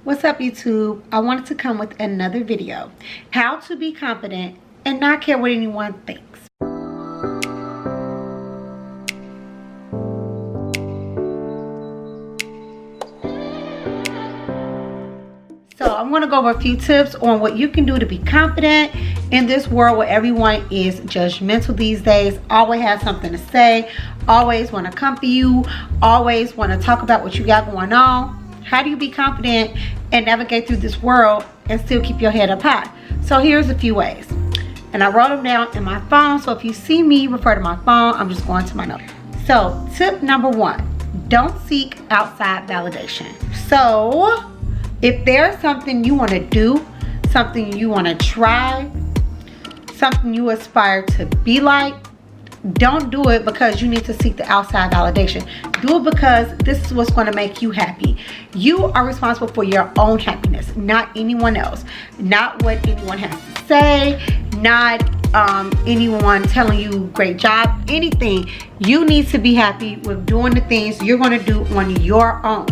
What's up, YouTube? I wanted to come with another video. How to be confident and not care what anyone thinks. So I'm going to go over a few tips on what you can do to be confident in this world where everyone is judgmental these days. Always have something to say. Always want to come for you. Always want to talk about what you got going on. How do you be confident and navigate through this world and still keep your head up high? So here's a few ways. And I wrote them down in my phone. So if you see me refer to my phone, I'm just going to my notes. So tip number 1, don't seek outside validation. So if there's something you want to do, something you want to try, something you aspire to be like, don't do it because you need to seek the outside validation. Do it because this is what's going to make you happy. You are responsible for your own happiness, not anyone else. Not what anyone has to say, not anyone telling you great job, anything. You need to be happy with doing the things you're going to do on your own.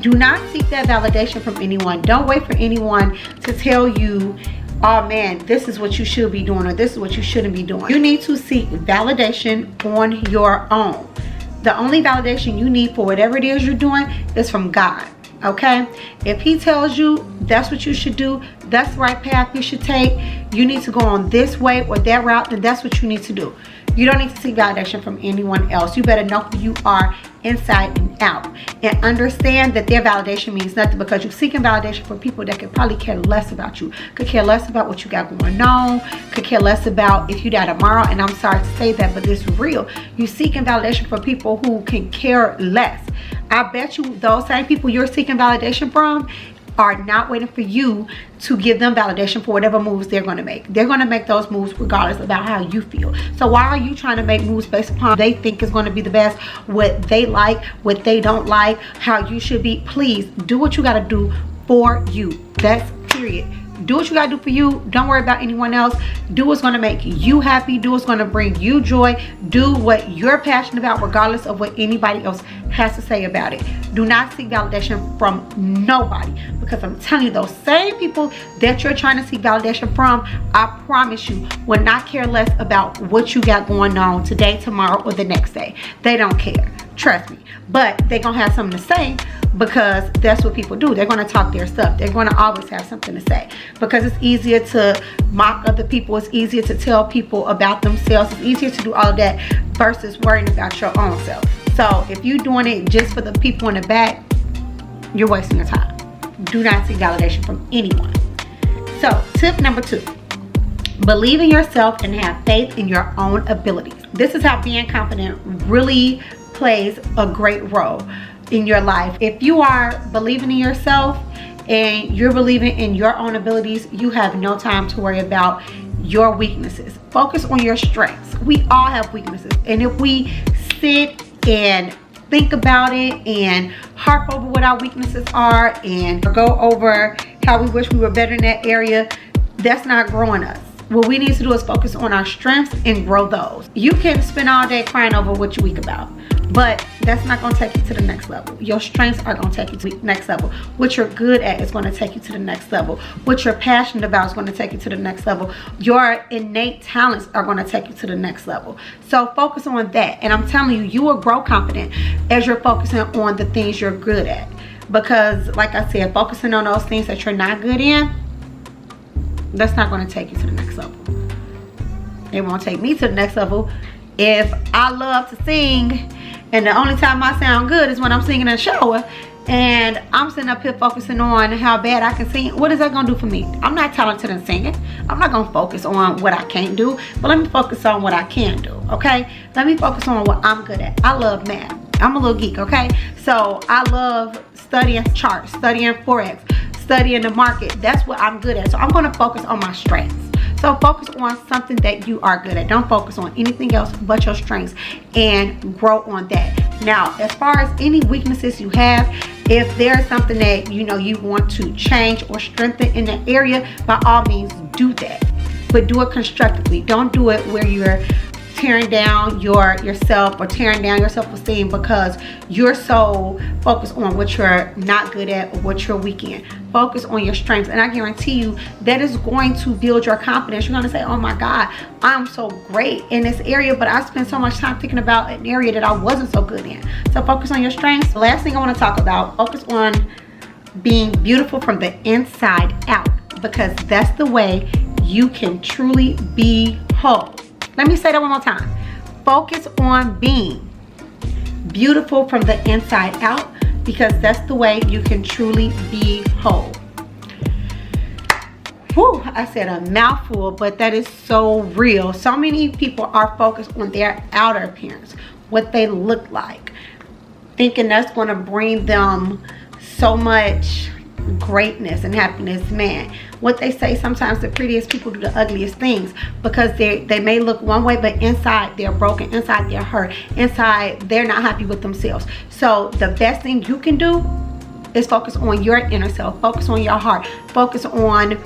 Do not seek that validation from anyone. Don't wait for anyone to tell you, oh man, this is what you should be doing or this is what you shouldn't be doing. You need to seek validation on your own. The only validation you need for whatever it is you're doing is from God. Okay? If he tells you that's what you should do, that's the right path you should take, you need to go on this way or that route, then that's what you need to do. You don't need to seek validation from anyone else. You better know who you are inside and out, and understand that their validation means nothing, because you're seeking validation from people that could probably care less about you, could care less about what you got going on, could care less about if you die tomorrow. And I'm sorry to say that, but it's real. You're seeking validation from people who can care less. I bet you those same people you're seeking validation from are not waiting for you to give them validation for whatever moves they're going to make. They're going to make those moves regardless about how you feel. So why are you trying to make moves based upon what they think is going to be the best, what they like, what they don't like, how you should be? Please do what you got to do for you. That's period. Do what you got to do for you. Don't worry about anyone else. Do what's going to make you happy. Do what's going to bring you joy. Do what you're passionate about regardless of what anybody else has to say about it. Do not seek validation from nobody, because I'm telling you, those same people that you're trying to seek validation from, I promise you, will not care less about what you got going on today, tomorrow, or the next day. They don't care. Trust me. But they're going to have something to say, because that's what people do. They're going to talk their stuff. They're going to always have something to say, because it's easier to mock other people. It's easier to tell people about themselves. It's easier to do all of that versus worrying about your own self. So if you're doing it just for the people in the back, you're wasting your time. Do not seek validation from anyone. So tip number 2, believe in yourself and have faith in your own abilities. This is how being confident really plays a great role in your life. If you are believing in yourself and you're believing in your own abilities, you have no time to worry about your weaknesses. Focus on your strengths. We all have weaknesses, and if we sit and think about it and harp over what our weaknesses are and go over how we wish we were better in that area, that's not growing us. What we need to do is focus on our strengths and grow those. You can spend all day crying over what you're weak about, but that's not going to take you to the next level. Your strengths are going to take you to the next level. What you're good at is going to take you to the next level. What you're passionate about is going to take you to the next level. Your innate talents are going to take you to the next level. So focus on that. And I'm telling you, you will grow confident as you're focusing on the things you're good at. Because like I said, focusing on those things that you're not good in, that's not going to take you to the next level. It won't take me to the next level. If I love to sing and the only time I sound good is when I'm singing in the shower, and I'm sitting up here focusing on how bad I can sing, what is that going to do for me? I'm not talented in singing. I'm not going to focus on what I can't do, but let me focus on what I can do, okay? Let me focus on what I'm good at. I love math. I'm a little geek, okay? So I love studying charts, studying Forex, studying the market. That's what I'm good at. So I'm going to focus on my strengths. So focus on something that you are good at. Don't focus on anything else but your strengths, and grow on that. Now, as far as any weaknesses you have, if there's something that you know you want to change or strengthen in that area, by all means do that. But do it constructively. Don't do it where you're tearing down yourself or tearing down your self-esteem because you're so focused on what you're not good at or what you're weak in. Focus on your strengths, and I guarantee you that is going to build your confidence. You're going to say, oh my God, I'm so great in this area, but I spent so much time thinking about an area that I wasn't so good in. So focus on your strengths. The last thing I want to talk about, focus on being beautiful from the inside out, because that's the way you can truly be whole. Let me say that one more time. Focus on being beautiful from the inside out, because that's the way you can truly be whole. Whew, I said a mouthful, but that is so real. So many people are focused on their outer appearance, what they look like, thinking that's going to bring them so much greatness and happiness. Man, what they say, sometimes the prettiest people do the ugliest things, because they may look one way, but inside they're broken, inside they're hurt, inside they're not happy with themselves. So the best thing you can do is focus on your inner self, focus on your heart, focus on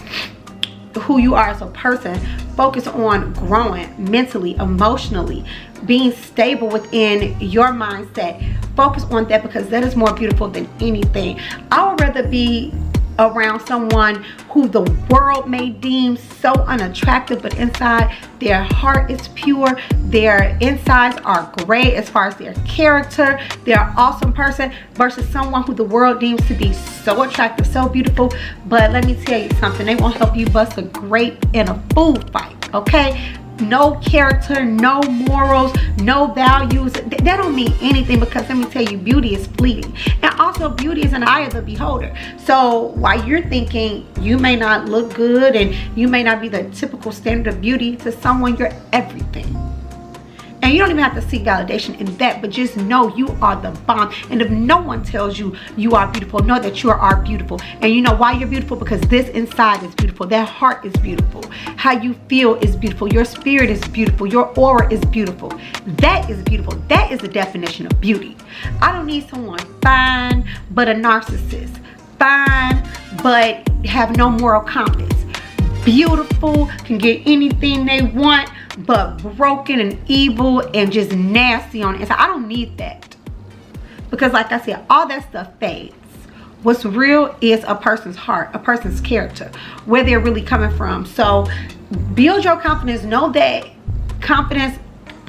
who you are as a person, focus on growing mentally, emotionally, being stable within your mindset. Focus on that, because that is more beautiful than anything. I would rather be around someone who the world may deem so unattractive, but inside their heart is pure, their insides are great as far as their character, they're an awesome person, versus someone who the world deems to be so attractive, so beautiful, but let me tell you something, they won't help you bust a grape in a food fight. Okay, no character, no morals, no values. That don't mean anything, because let me tell you, beauty is fleeting, and also beauty is an eye of the beholder. So while you're thinking you may not look good and you may not be the typical standard of beauty, to someone you're everything. And you don't even have to seek validation in that, but just know you are the bomb. And if no one tells you you are beautiful, know that you are beautiful. And you know why you're beautiful? Because this inside is beautiful. That heart is beautiful. How you feel is beautiful. Your spirit is beautiful. Your aura is beautiful. That is beautiful. That is the definition of beauty. I don't need someone fine but a narcissist. Fine but have no moral compass. Beautiful, can get anything they want, but broken and evil and just nasty on the inside. I don't need that, because like I said, all that stuff fades. What's real is a person's heart, a person's character, where they're really coming from. So build your confidence. Know that confidence,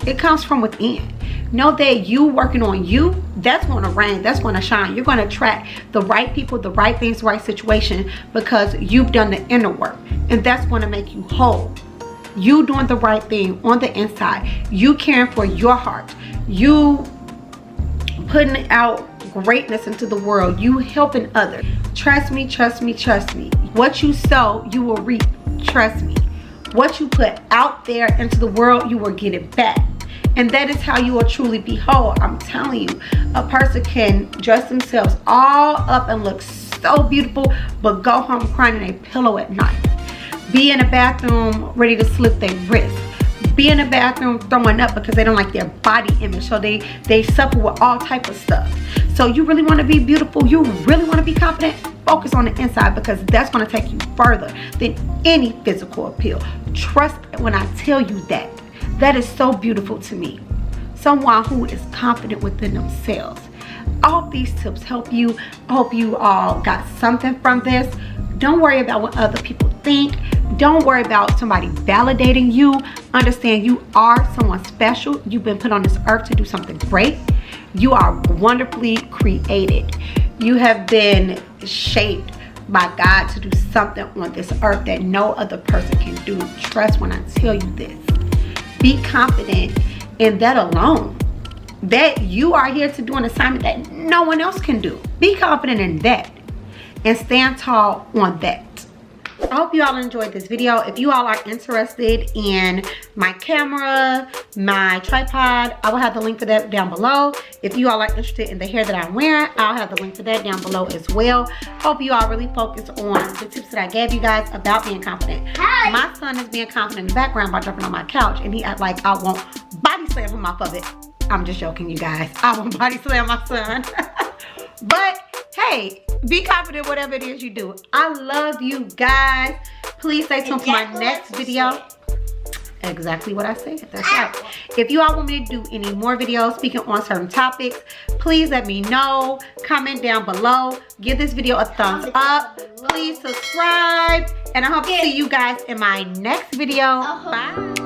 it comes from within. Know that you working on you, that's going to reign, that's going to shine. You're going to attract the right people, the right things, the right situation, because you've done the inner work, and that's going to make you whole. You doing the right thing on the inside, you caring for your heart, you putting out greatness into the world, you helping others. Trust me, trust me, trust me. What you sow, you will reap. Trust me. What you put out there into the world, you will get it back. And that is how you will truly be whole. I'm telling you, a person can dress themselves all up and look so beautiful, but go home crying in a pillow at night. Be in a bathroom ready to slit their wrist. Be in a bathroom throwing up because they don't like their body image. So they suffer with all type of stuff. So you really want to be beautiful, you really want to be confident, focus on the inside, because that's going to take you further than any physical appeal. Trust when I tell you that. That is so beautiful to me. Someone who is confident within themselves. I hope these tips help you. I hope you all got something from this. Don't worry about what other people think. Don't worry about somebody validating you. Understand you are someone special. You've been put on this earth to do something great. You are wonderfully created. You have been shaped by God to do something on this earth that no other person can do. Trust when I tell you this. Be confident in that alone. That you are here to do an assignment that no one else can do. Be confident in that. And stand tall on that. I hope you all enjoyed this video. If you all are interested in my camera, my tripod, I will have the link for that down below. If you all are interested in the hair that I'm wearing, I'll have the link for that down below as well. Hope you all really focus on the tips that I gave you guys about being confident. Hi. My son is being confident in the background by jumping on my couch, and he act like I won't body slam him off of it. I'm just joking, you guys. I won't body slam my son. But hey, be confident whatever it is you do. I love you guys. Please stay tuned for my next video. Exactly what I said. That's right. If you all want me to do any more videos speaking on certain topics, please let me know. Comment down below. Give this video a thumbs up. Please subscribe. And I hope to see you guys in my next video. Bye.